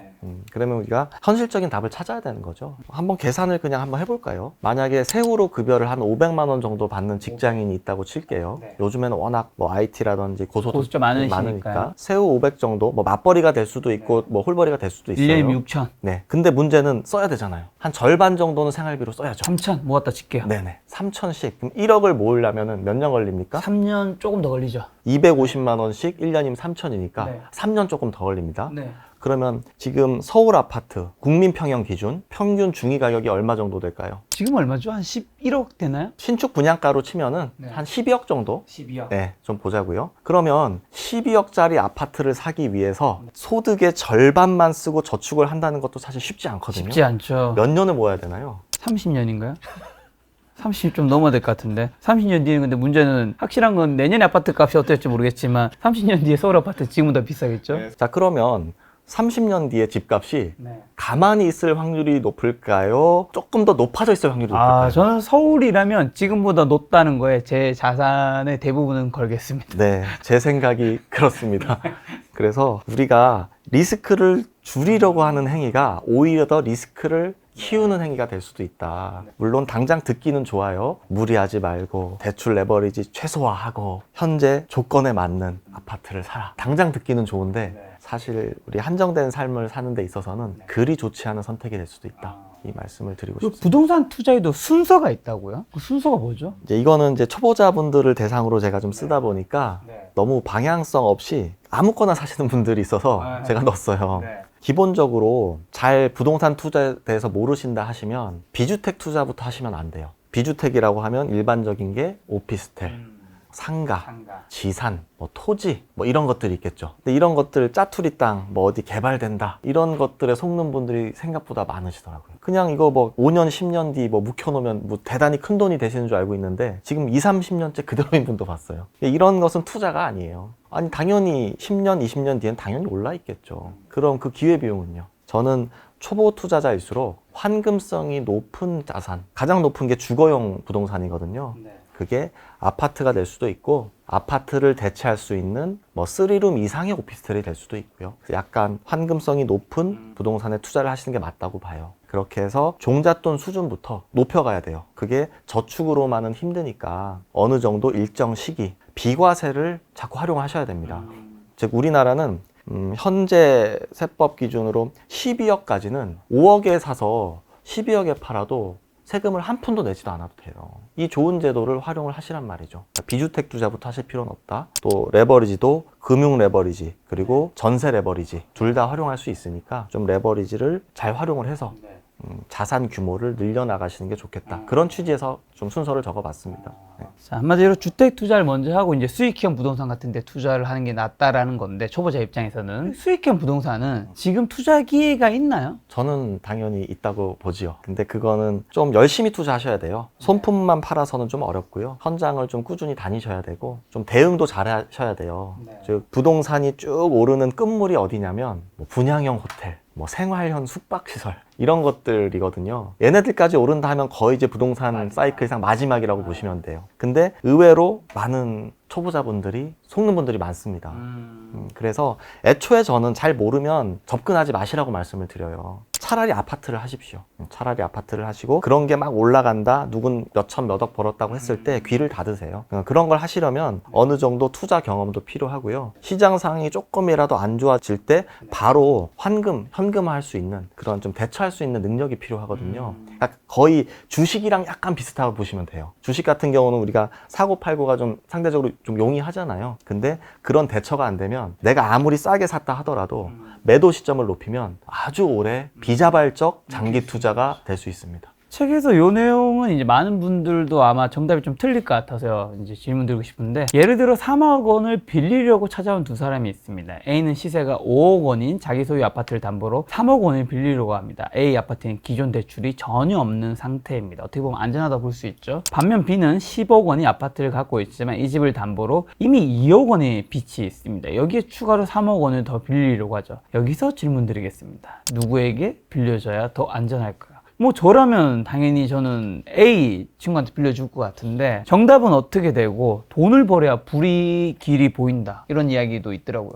그러면 우리가 현실적인 답을 찾아야 되는 거죠. 한번 계산을 그냥 한번 해볼까요? 만약에 세후로 급여를 한 500만 원 정도 받는 직장인이 있다고 칠게요. 요즘에는 워낙 뭐 IT라든지 고소득자 많으니까 세후 500 정도, 뭐 맞벌이가 될 수도 있고 뭐 홀벌이가 될 수도 있어요. 1년이면 6천. 네. 근데 문제는 써야 되잖아요. 한 절반 정도는 생활비로 써야죠. 3천 모았다 칠게요. 네네. 3천씩. 그럼 1억을 모으려면 몇 년 걸립니까? 3년 조금 더 걸리죠. 250만 원씩 1년이면 3천이니까 네. 3년 조금 더 걸립니다. 네. 그러면 지금 서울 아파트 국민평형 기준 평균 중위 가격이 얼마 정도 될까요? 지금 얼마죠? 한 11억 되나요? 신축 분양가로 치면은 네. 한 12억 정도? 12억. 네, 좀 보자고요. 그러면 12억짜리 아파트를 사기 위해서 소득의 절반만 쓰고 저축을 한다는 것도 사실 쉽지 않거든요. 쉽지 않죠. 몇 년을 모아야 되나요? 30년인가요? 30 좀 넘어야 될 것 같은데. 30년 뒤에는, 근데 문제는 확실한 건 내년에 아파트 값이 어떨지 모르겠지만 30년 뒤에 서울 아파트 지금보다 비싸겠죠? 자, 그러면 30년 뒤에 집값이 네. 가만히 있을 확률이 높을까요? 조금 더 높아져 있을 확률이 높을까요? 저는 서울이라면 지금보다 높다는 거에 제 자산의 대부분은 걸겠습니다. 네, 제 생각이 그렇습니다. 그래서 우리가 리스크를 줄이려고 하는 행위가 오히려 더 리스크를 키우는 행위가 될 수도 있다. 물론 당장 듣기는 좋아요. 무리하지 말고 대출 레버리지 최소화하고 현재 조건에 맞는 아파트를 사라. 당장 듣기는 좋은데 사실 우리 한정된 삶을 사는 데 있어서는 그리 좋지 않은 선택이 될 수도 있다. 이 말씀을 드리고 그 싶습니다. 부동산 투자에도 순서가 있다고요? 그 순서가 뭐죠? 이거는 이제 초보자분들을 대상으로 제가 좀 쓰다 보니까 너무 방향성 없이 아무거나 사시는 분들이 있어서 제가 넣었어요. 기본적으로 잘 부동산 투자에 대해서 모르신다 하시면 비주택 투자부터 하시면 안 돼요. 비주택이라고 하면 일반적인 게 오피스텔, 상가, 지산, 뭐 토지, 뭐 이런 것들이 있겠죠. 근데 이런 것들 짜투리 땅, 뭐 어디 개발된다 이런 것들에 속는 분들이 생각보다 많으시더라고요. 그냥 이거 뭐 5년, 10년 뒤 뭐 묵혀놓으면 뭐 대단히 큰 돈이 되시는 줄 알고 있는데 지금 2, 30년째 그대로인 분도 봤어요. 이런 것은 투자가 아니에요. 아니 당연히 10년, 20년 뒤엔 당연히 올라 있겠죠. 그럼 그 기회비용은요? 저는 초보 투자자일수록 환금성이 높은 자산, 가장 높은 게 주거용 부동산이거든요. 그게 아파트가 될 수도 있고 아파트를 대체할 수 있는 뭐 3룸 이상의 오피스텔이 될 수도 있고요. 약간 환금성이 높은 부동산에 투자를 하시는 게 맞다고 봐요. 그렇게 해서 종잣돈 수준부터 높여가야 돼요. 그게 저축으로만은 힘드니까 어느 정도 일정 시기 비과세를 자꾸 활용하셔야 됩니다. 즉 우리나라는 현재 세법 기준으로 12억까지는 5억에 사서 12억에 팔아도 세금을 한 푼도 내지도 않아도 돼요. 이 좋은 제도를 활용을 하시란 말이죠. 비주택 투자부터 하실 필요는 없다. 또 레버리지도 금융 레버리지 그리고 전세 레버리지 둘 다 활용할 수 있으니까 좀 레버리지를 잘 활용을 해서 자산 규모를 늘려나가시는 게 좋겠다. 그런 취지에서 좀 순서를 적어봤습니다. 네. 자, 한마디로 주택 투자를 먼저 하고 이제 수익형 부동산 같은 데 투자를 하는 게 낫다라는 건데 초보자 입장에서는 수익형 부동산은 지금 투자 기회가 있나요? 저는 당연히 있다고 보지요. 근데 그거는 좀 열심히 투자하셔야 돼요. 손품만 팔아서는 좀 어렵고요. 현장을 좀 꾸준히 다니셔야 되고 좀 대응도 잘 하셔야 돼요. 즉 부동산이 쭉 오르는 끝물이 어디냐면 뭐 분양형 호텔, 뭐 생활형 숙박시설 이런 것들이거든요. 얘네들까지 오른다 하면 거의 이제 부동산 사이클상 마지막이라고 보시면 돼요. 근데 의외로 많은 초보자분들이 속는 분들이 많습니다. 그래서 애초에 저는 잘 모르면 접근하지 마시라고 말씀을 드려요. 차라리 아파트를 하십시오. 차라리 아파트를 하시고 그런 게 막 올라간다 누군 몇천 몇억 벌었다고 했을 때 귀를 닫으세요. 그런 걸 하시려면 어느 정도 투자 경험도 필요하고요. 시장 상황이 조금이라도 안 좋아질 때 바로 현금화할 수 있는 그런 좀 대처할 수 있는 능력이 필요하거든요. 그러니까 거의 주식이랑 약간 비슷하다고 보시면 돼요. 주식 같은 경우는 우리가 사고 팔고가 좀 상대적으로 좀 용이하잖아요. 근데 그런 대처가 안 되면 내가 아무리 싸게 샀다 하더라도 매도 시점을 높이면 아주 오래 비자발적 장기 투자가 될 수 있습니다. 책에서 요 내용은 이제 많은 분들도 아마 정답이 좀 틀릴 것 같아서요. 이제 질문 드리고 싶은데 예를 들어 3억 원을 빌리려고 찾아온 두 사람이 있습니다. A는 시세가 5억 원인 자기 소유 아파트를 담보로 3억 원을 빌리려고 합니다. A 아파트는 기존 대출이 전혀 없는 상태입니다. 어떻게 보면 안전하다 볼 수 있죠. 반면 B는 10억 원의 아파트를 갖고 있지만 이 집을 담보로 이미 2억 원의 빚이 있습니다. 여기에 추가로 3억 원을 더 빌리려고 하죠. 여기서 질문 드리겠습니다. 누구에게 빌려줘야 더 안전할까요? 뭐 저라면 당연히 저는 A 친구한테 빌려줄 것 같은데 정답은 어떻게 되고 돈을 벌여야 불이 길이 보인다 이런 이야기도 있더라고요.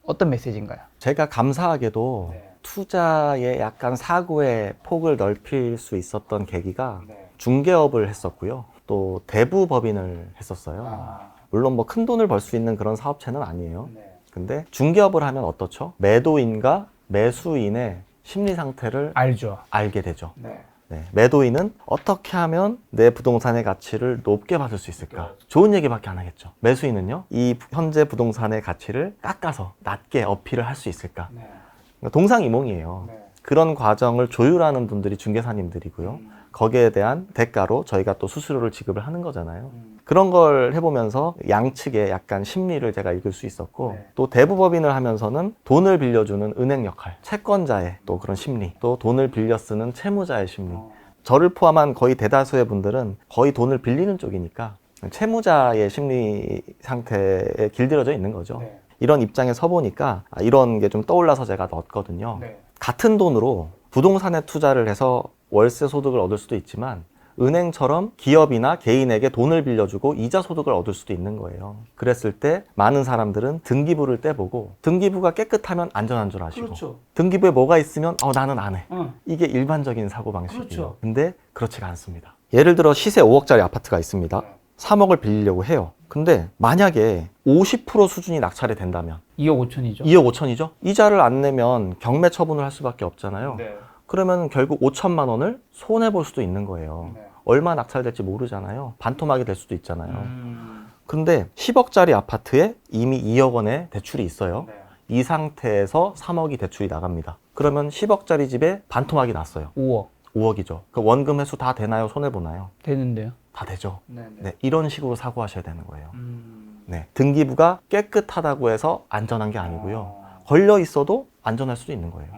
어떤 메시지인가요? 제가 감사하게도 투자에 약간 사고의 폭을 넓힐 수 있었던 계기가 중개업을 했었고요. 또 대부법인을 했었어요. 물론 뭐 큰 돈을 벌 수 있는 그런 사업체는 아니에요. 근데 중개업을 하면 어떻죠? 매도인과 매수인의 심리 상태를 알죠. 알게 되죠. 네, 매도인은 어떻게 하면 내 부동산의 가치를 높게 받을 수 있을까? 좋은 얘기밖에 안 하겠죠. 매수인은요, 이 현재 부동산의 가치를 깎아서 낮게 어필을 할 수 있을까? 그러니까 동상이몽이에요. 그런 과정을 조율하는 분들이 중개사님들이고요. 거기에 대한 대가로 저희가 또 수수료를 지급을 하는 거잖아요. 그런 걸 해보면서 양측의 약간 심리를 제가 읽을 수 있었고 또 대부법인을 하면서는 돈을 빌려주는 은행 역할, 채권자의 또 그런 심리, 또 돈을 빌려 쓰는 채무자의 심리, 저를 포함한 거의 대다수의 분들은 거의 돈을 빌리는 쪽이니까 채무자의 심리 상태에 길들여져 있는 거죠. 이런 입장에 서보니까 이런 게 좀 떠올라서 제가 넣었거든요. 같은 돈으로 부동산에 투자를 해서 월세 소득을 얻을 수도 있지만 은행처럼 기업이나 개인에게 돈을 빌려주고 이자 소득을 얻을 수도 있는 거예요. 그랬을 때 많은 사람들은 등기부를 떼보고 등기부가 깨끗하면 안전한 줄 아시고 등기부에 뭐가 있으면 나는 안 해. 이게 일반적인 사고방식이에요. 근데 그렇지가 않습니다. 예를 들어 시세 5억짜리 아파트가 있습니다. 3억을 빌리려고 해요. 근데 만약에 50% 수준이 낙찰이 된다면 2억 5천이죠. 2억 5천이죠? 이자를 안 내면 경매 처분을 할 수밖에 없잖아요. 그러면 결국 5천만 원을 손해볼 수도 있는 거예요. 얼마 낙찰될지 모르잖아요. 반토막이 될 수도 있잖아요. 근데 10억짜리 아파트에 이미 2억 원의 대출이 있어요. 이 상태에서 3억이 대출이 나갑니다. 그러면 10억짜리 집에 반토막이 났어요. 5억이죠. 그 원금 회수 다 되나요? 손해보나요? 되는데요. 다 되죠. 네, 이런 식으로 사고하셔야 되는 거예요. 네, 등기부가 깨끗하다고 해서 안전한 게 아니고요. 걸려 있어도 안전할 수도 있는 거예요.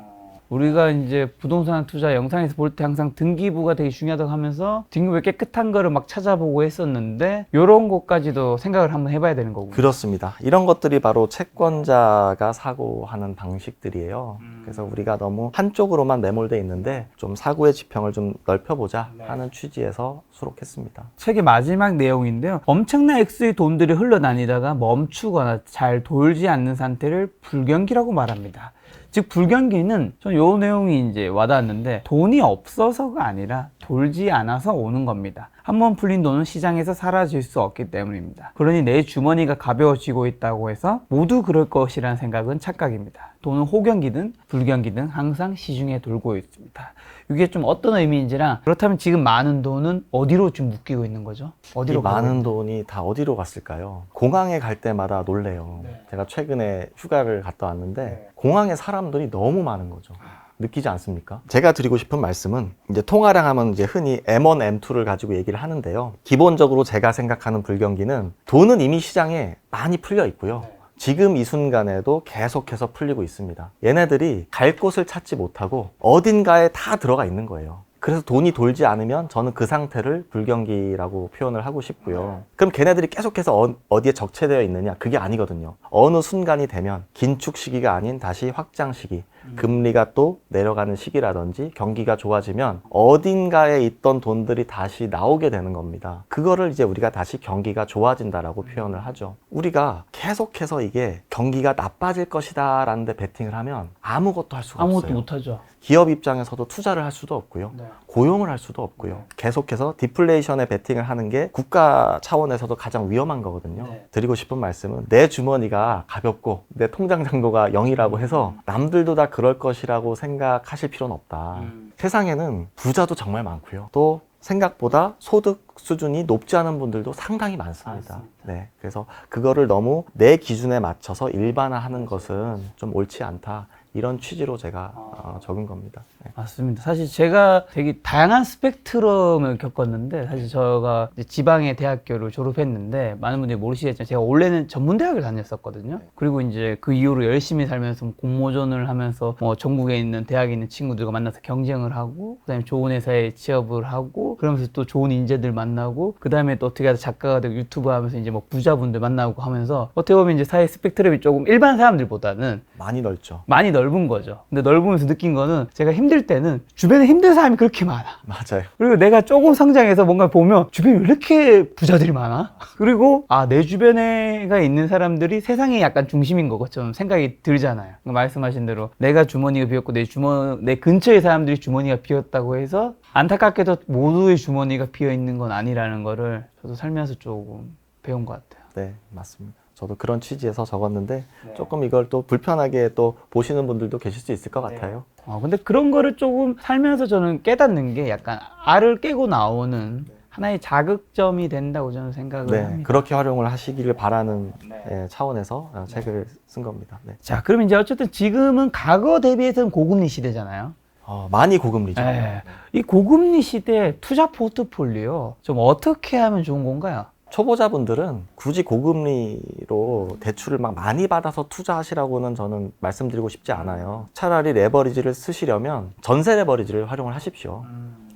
우리가 이제 부동산 투자 영상에서 볼 때 항상 등기부가 되게 중요하다고 하면서 등기부에 깨끗한 거를 막 찾아보고 했었는데 이런 것까지도 생각을 한번 해봐야 되는 거고. 그렇습니다. 이런 것들이 바로 채권자가 사고하는 방식들이에요. 그래서 우리가 너무 한쪽으로만 매몰돼 있는데 좀 사고의 지평을 좀 넓혀보자 하는 취지에서 수록했습니다. 책의 마지막 내용인데요. 엄청난 액수의 돈들이 흘러다니다가 멈추거나 잘 돌지 않는 상태를 불경기라고 말합니다. 즉 불경기는 전 요 내용이 이제 와닿았는데 돈이 없어서가 아니라 돌지 않아서 오는 겁니다. 한번 풀린 돈은 시장에서 사라질 수 없기 때문입니다. 그러니 내 주머니가 가벼워지고 있다고 해서 모두 그럴 것이라는 생각은 착각입니다. 돈은 호경기든 불경기든 항상 시중에 돌고 있습니다. 이게 좀 어떤 의미인지랑 그렇다면 지금 많은 돈은 어디로 좀 묶이고 있는 거죠? 어디로 이 많은 돈이 다 어디로 갔을까요? 공항에 갈 때마다 놀래요. 제가 최근에 휴가를 갔다 왔는데 공항에 사람들이 너무 많은 거죠. 느끼지 않습니까? 제가 드리고 싶은 말씀은 이제 통화량 하면 이제 흔히 M1, M2를 가지고 얘기를 하는데요. 기본적으로 제가 생각하는 불경기는 돈은 이미 시장에 많이 풀려 있고요. 지금 이 순간에도 계속해서 풀리고 있습니다. 얘네들이 갈 곳을 찾지 못하고 어딘가에 다 들어가 있는 거예요. 그래서 돈이 돌지 않으면 저는 그 상태를 불경기라고 표현을 하고 싶고요. 그럼 걔네들이 계속해서 어디에 적체되어 있느냐? 그게 아니거든요. 어느 순간이 되면 긴축 시기가 아닌 다시 확장 시기, 금리가 또 내려가는 시기라든지 경기가 좋아지면 어딘가에 있던 돈들이 다시 나오게 되는 겁니다. 그거를 이제 우리가 다시 경기가 좋아진다라고 표현을 하죠. 우리가 계속해서 이게 경기가 나빠질 것이다 라는 데 베팅을 하면 아무것도 할 수가 아무것도 없어요. 못하죠. 기업 입장에서도 투자를 할 수도 없고요. 고용을 할 수도 없고요. 계속해서 디플레이션에 베팅을 하는 게 국가 차원에서도 가장 위험한 거거든요. 드리고 싶은 말씀은 내 주머니가 가볍고 내 통장 잔고가 0이라고 해서 남들도 다 그럴 것이라고 생각하실 필요는 없다. 세상에는 부자도 정말 많고요. 또 생각보다 소득 수준이 높지 않은 분들도 상당히 많습니다. 네, 그래서 그거를 너무 내 기준에 맞춰서 일반화하는 것은 좀 옳지 않다. 이런 취지로 제가 적은 겁니다. 네. 맞습니다. 사실 제가 되게 다양한 스펙트럼을 겪었는데 사실 제가 이제 지방의 대학교를 졸업했는데 많은 분들이 모르시겠지만 제가 원래는 전문대학을 다녔었거든요. 그리고 이제 그 이후로 열심히 살면서 공모전을 하면서 뭐 전국에 있는 대학에 있는 친구들과 만나서 경쟁을 하고 그다음에 좋은 회사에 취업을 하고 그러면서 또 좋은 인재들 만나고 그다음에 또 어떻게 하다 작가가 되고 유튜브 하면서 이제 뭐 부자분들 만나고 하면서 어떻게 보면 이제 사회 스펙트럼이 조금 일반 사람들보다는 많이 넓죠. 많이 넓은 거죠. 근데 넓으면서 느낀 거는 제가 힘들 때는 주변에 힘든 사람이 그렇게 많아. 맞아요. 그리고 내가 조금 성장해서 뭔가 보면 주변에 왜 이렇게 부자들이 많아? 그리고 내 주변에가 있는 사람들이 세상의 약간 중심인 것처럼 생각이 들잖아요. 그러니까 말씀하신 대로 내가 주머니가 비었고 내 근처의 사람들이 주머니가 비었다고 해서 안타깝게도 모두의 주머니가 비어 있는 건 아니라는 거를 저도 살면서 조금 배운 것 같아요. 네, 맞습니다. 저도 그런 취지에서 적었는데 조금 이걸 또 불편하게 또 보시는 분들도 계실 수 있을 것 같아요. 근데 그런 거를 조금 살면서 저는 깨닫는 게 약간 알을 깨고 나오는 하나의 자극점이 된다고 저는 생각을 합니다. 그렇게 활용을 하시기를 바라는 차원에서 책을 쓴 겁니다. 네. 자, 그럼 이제 어쨌든 지금은 과거 대비해서는 고금리 시대잖아요. 많이 고금리죠. 이 고금리 시대 투자 포트폴리오 좀 어떻게 하면 좋은 건가요? 초보자분들은 굳이 고금리로 대출을 막 많이 받아서 투자하시라고는 저는 말씀드리고 싶지 않아요. 차라리 레버리지를 쓰시려면 전세 레버리지를 활용을 하십시오.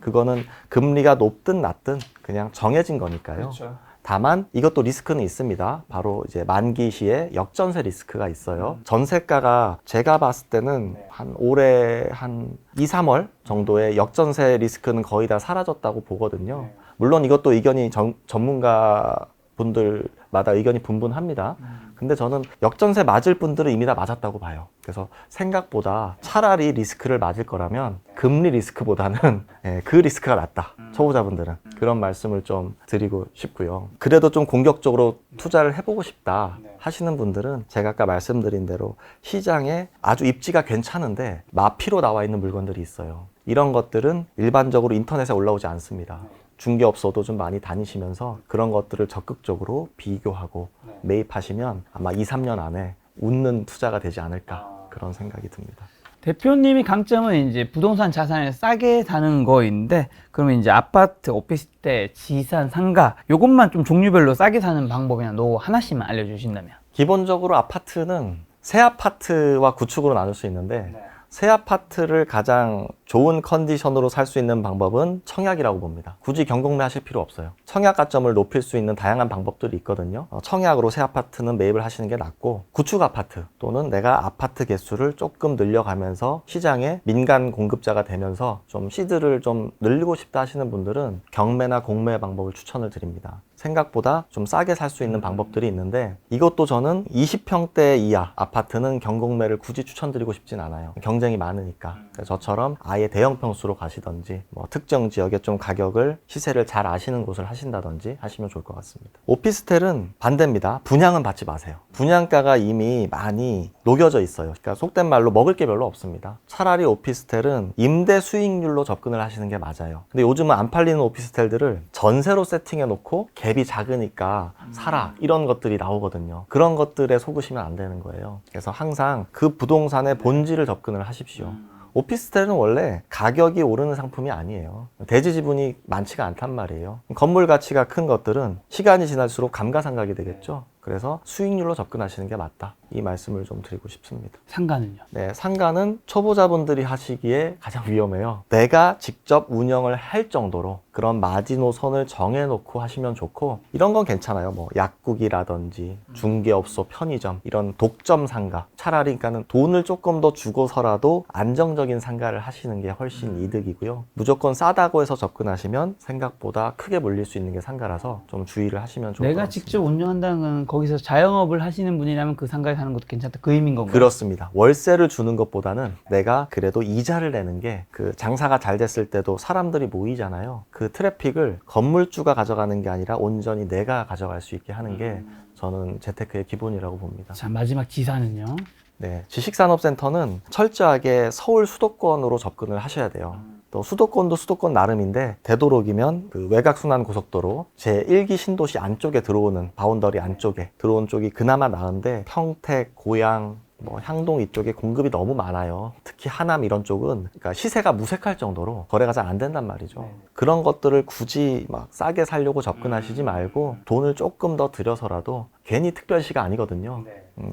그거는 금리가 높든 낮든 그냥 정해진 거니까요. 그렇죠. 다만 이것도 리스크는 있습니다. 바로 이제 만기 시에 역전세 리스크가 있어요. 전세가가 제가 봤을 때는 한 올해 한 2, 3월 정도의 역전세 리스크는 거의 다 사라졌다고 보거든요. 물론 이것도 의견이 전문가 분들마다 의견이 분분합니다. 근데 저는 역전세 맞을 분들은 이미 다 맞았다고 봐요. 그래서 생각보다 차라리 리스크를 맞을 거라면 금리 리스크보다는 그 리스크가 낫다. 초보자분들은 그런 말씀을 좀 드리고 싶고요. 그래도 좀 공격적으로 투자를 해보고 싶다 하시는 분들은 제가 아까 말씀드린 대로 시장에 아주 입지가 괜찮은데 마피로 나와 있는 물건들이 있어요. 이런 것들은 일반적으로 인터넷에 올라오지 않습니다. 중개업소도 좀 많이 다니시면서 그런 것들을 적극적으로 비교하고 매입하시면 아마 2, 3년 안에 웃는 투자가 되지 않을까 그런 생각이 듭니다. 대표님이 강점은 이제 부동산 자산을 싸게 사는 거인데 그러면 이제 아파트, 오피스텔, 지산, 상가 요것만 좀 종류별로 싸게 사는 방법이나 노하우 하나씩만 알려주신다면. 기본적으로 아파트는 새 아파트와 구축으로 나눌 수 있는데 새 아파트를 가장 좋은 컨디션으로 살 수 있는 방법은 청약이라고 봅니다. 굳이 경공매 하실 필요 없어요. 청약 가점을 높일 수 있는 다양한 방법들이 있거든요. 청약으로 새 아파트는 매입을 하시는 게 낫고, 구축 아파트 또는 내가 아파트 개수를 조금 늘려가면서 시장에 민간 공급자가 되면서 좀 시드를 좀 늘리고 싶다 하시는 분들은 경매나 공매 방법을 추천을 드립니다. 생각보다 좀 싸게 살 수 있는 방법들이 있는데, 이것도 저는 20평대 이하 아파트는 경공매를 굳이 추천드리고 싶진 않아요. 경쟁이 많으니까. 그래서 저처럼 아예 대형 평수로 가시던지, 뭐 특정 지역에 좀 가격을, 시세를 잘 아시는 곳을 하신다든지 하시면 좋을 것 같습니다. 오피스텔은 반대입니다. 분양은 받지 마세요. 분양가가 이미 많이 녹여져 있어요. 그러니까 속된 말로 먹을 게 별로 없습니다. 차라리 오피스텔은 임대 수익률로 접근을 하시는 게 맞아요. 근데 요즘은 안 팔리는 오피스텔들을 전세로 세팅해 놓고 갭이 작으니까 사라, 이런 것들이 나오거든요. 그런 것들에 속으시면 안 되는 거예요. 그래서 항상 그 부동산의 본질을 접근을 하십시오. 오피스텔은 원래 가격이 오르는 상품이 아니에요. 대지 지분이 많지가 않단 말이에요. 건물 가치가 큰 것들은 시간이 지날수록 감가상각이 되겠죠. 그래서 수익률로 접근하시는 게 맞다. 이 말씀을 좀 드리고 싶습니다. 상가는요? 네, 상가는 초보자분들이 하시기에 가장 위험해요. 내가 직접 운영을 할 정도로 그런 마지노선을 정해놓고 하시면 좋고, 이런 건 괜찮아요. 뭐 약국이라든지 중개업소, 편의점, 이런 독점 상가. 차라리 그러니까는 돈을 조금 더 주고서라도 안정적인 상가를 하시는 게 훨씬 이득이고요. 무조건 싸다고 해서 접근하시면 생각보다 크게 물릴 수 있는 게 상가라서 좀 주의를 하시면 좋을 것 내가 같습니다. 직접 운영한다는 건 거기서 자영업을 하시는 분이라면 그 상가에 사는 것도 괜찮다, 그 의미인 건가요? 그렇습니다. 월세를 주는 것보다는 내가 그래도 이자를 내는 게, 그 장사가 잘 됐을 때도 사람들이 모이잖아요. 그 트래픽을 건물주가 가져가는 게 아니라 온전히 내가 가져갈 수 있게 하는 게 저는 재테크의 기본이라고 봅니다. 자, 마지막 지사는요? 네, 지식산업센터는 철저하게 서울 수도권으로 접근을 하셔야 돼요. 또 수도권도 수도권 나름인데, 되도록이면 그 외곽순환고속도로 제1기 신도시 안쪽에 들어오는, 바운더리 안쪽에 들어온 쪽이 그나마 나은데, 평택, 고양, 뭐 향동 이쪽에 공급이 너무 많아요. 특히 하남 이런 쪽은 그러니까 시세가 무색할 정도로 거래가 잘 안 된단 말이죠. 그런 것들을 굳이 막 싸게 살려고 접근하시지 말고, 돈을 조금 더 들여서라도, 괜히 특별시가 아니거든요.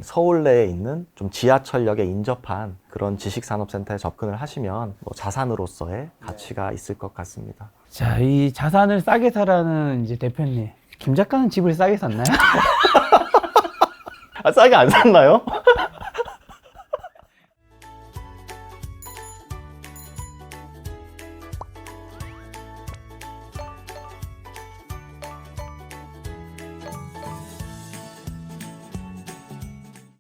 서울 내에 있는 좀 지하철역에 인접한 그런 지식산업센터에 접근을 하시면 뭐 자산으로서의 가치가 있을 것 같습니다. 자, 이 자산을 싸게 사라는 이제 대표님, 김 작가는 집을 싸게 샀나요? 아, 싸게 안 샀나요?